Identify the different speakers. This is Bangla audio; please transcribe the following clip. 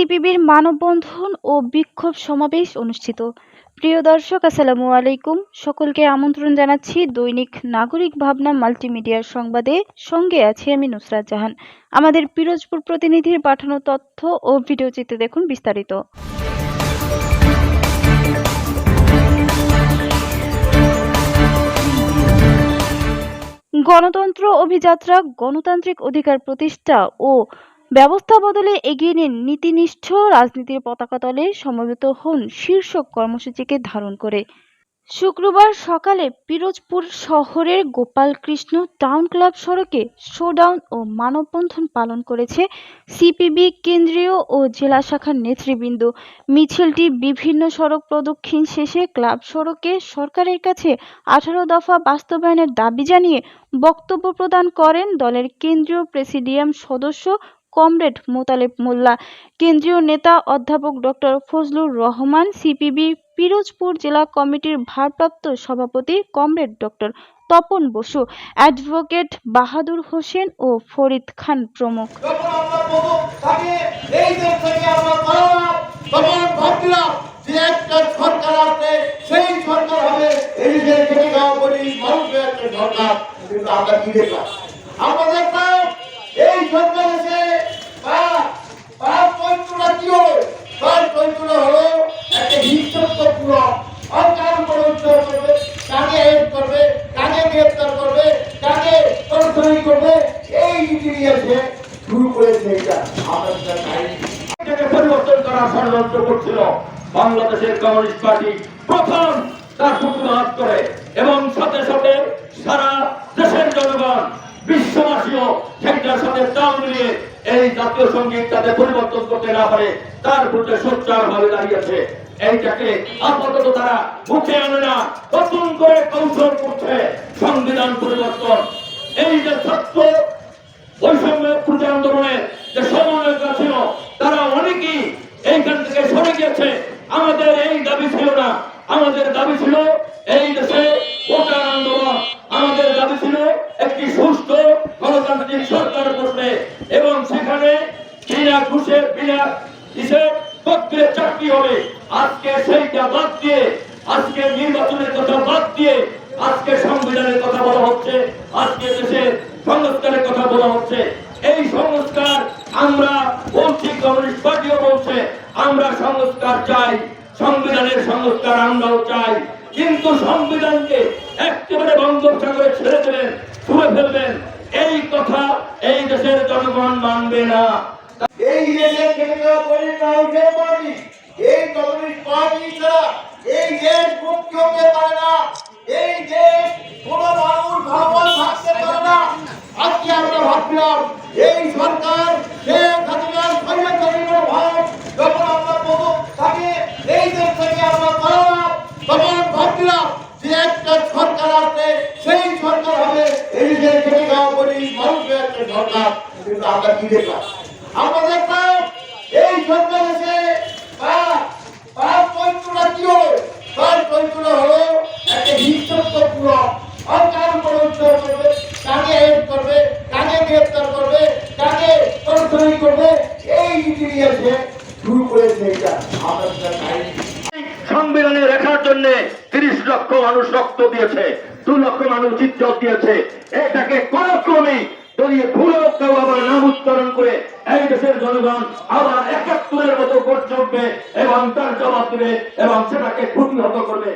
Speaker 1: সিপিবির মানববন্ধন ও বিক্ষোভ সমাবেশ অনুষ্ঠিত। প্রিয় দর্শক, আসসালামু আলাইকুম। সকলকে আমন্ত্রণ জানাচ্ছি দৈনিক নাগরিক ভাবনা মাল্টিমিডিয়ার সংবাদে। সঙ্গে আছি আমি নুসরাত জাহান। আমাদের পিরোজপুর প্রতিনিধির পাঠানো তথ্য ও ভিডিওচিত্রে দেখুন বিস্তারিত। গণতন্ত্র অভিযাত্রা, গণতান্ত্রিক অধিকার প্রতিষ্ঠা ও ব্যবস্থা বদলে এগিয়ে নিন নীতিনিষ্ঠ রাজনীতির পতাকা তলে সমবেত হন শীর্ষক কর্মসূচিকে ধারণ করে শুক্রবার সকালে পিরোজপুর শহরের গোপালকৃষ্ণ টাউন ক্লাব সড়কে শোডাউন ও মানববন্ধন পালন করেছে সিপিবি কেন্দ্রীয় ও জেলা শাখার নেতৃবৃন্দ। মিছিলটি বিভিন্ন সড়ক প্রদক্ষিণ শেষে ক্লাব সড়কে সরকারের কাছে 18 দফা বাস্তবায়নের দাবি জানিয়ে বক্তব্য প্রদান করেন দলের কেন্দ্রীয় প্রেসিডিয়াম সদস্য কমরেড মোতালেব মোল্লা, কেন্দ্রীয় নেতা অধ্যাপক ডক্টর ফজলুর রহমান, সিপিবি পিরোজপুর জেলা কমিটির ভারপ্রাপ্ত সভাপতি comrade doctor Tapan Basu, advocate Bahadur Hossain ও ফরিদ খান প্রমুখ।
Speaker 2: পরিবর্তন করার ষড়যন্ত্র করছিল বাংলাদেশের কমিউনিস্ট পার্টি প্রথম তার সূত্রপাত করে এবং সাথে সাথে সারা দেশের জনগণ বিশ্ববাসীও সেটার সাথে তাল মিলিয়ে এই জাতীয় সঙ্গীত তাতে পরিবর্তন করতে না পারে তার প্রতি সোচ্চার ভাবে দাঁড়িয়েছে। এইটাকে আপাতত তারা মুখে আনে না, নতুন করে কৌশল করছে সংবিধান পরিবর্তন। এই যে ছাত্র বৈষম্য প্রতি আন্দোলনের যে সমন্বয়করা ছিল তারা অনেকেই এইখান থেকে সরে গিয়েছে। আমাদের এই দাবি ছিল না, আমাদের দাবি ছিল এই দেশে ভোটার আন্দোলন, আমাদের দাবি ছিল একটি সুস্থ গণতান্ত্রিক সরকার করবে এবং সেখানে বিনা ঘুষে বিনা হিসেব প্রক্রিয়া চাকরি হবে। আজকে সেইটা বাদ দিয়ে, আজকে নির্বাচনের কথা বাদ দিয়ে আজকে সংবিধানের কথা বলা হচ্ছে, আজকে দেশের সংস্কারের কথা বলা হচ্ছে। এই সংস্কার আমরা বলছি, কমিউনিস্ট পার্টিও বলছে আমরা সংস্কার চাই, সংবিধানের সংস্কার আমরাও চাই, কিন্তু সংবিধানকে একেবারে বঙ্গোপসাগরে ছেড়ে দেবেন, ছুঁড়ে ফেলবেন, এই কথা এই দেশের জনগণ মানবে না।
Speaker 3: এই দেশের এই কমিউনিস্ট পার্টি ছাড়া এই দেশ মুক্তি হতে পারে না, এই দেশ কোন মানুষ ভাবন থাকতে পারে না। আজকে আমরা ভাবছিলাম এই সরকার শেখ হাসিনার স্বৈরাচারী ভাব যখন আমরা প্রথম থাকি এই দেশ থেকে আমরা পালাম, তখন ভাবছিলাম যে একটা সরকার আছে, সেই সরকার হবে এই দেশ থেকে মানুষের একটা সরকার। কিন্তু আমরা কি দেখলাম? আমরা দেখলাম এই সরকার এসে তার চরিত্রটা কি হলো? তার চরিত্রটা হলো একটা হিংসাত্মক অকাল প্ররোচনা করবে, কাকে হেল্প করবে, কাকে গ্রেফতার করবে, কাকে টর্চারিং করবে, এই নীতি নিয়ে সে শুরু করেছে। এটা আমাদের
Speaker 2: সংবিধানে রাখার জন্য 30 লক্ষ মানুষ রক্ত দিয়েছে, 2 লক্ষ মানুষ ইজ্জত দিয়েছে। এটাকে কোন ক্রমেই দলীয় ভুলেও কেউ আবার নাম উচ্চারণ করে এই দেশের জনগণ আবার 71-এর মতো করতে উঠবে এবং তার জবাব দেবে এবং সেটাকে প্রতিহত করবে।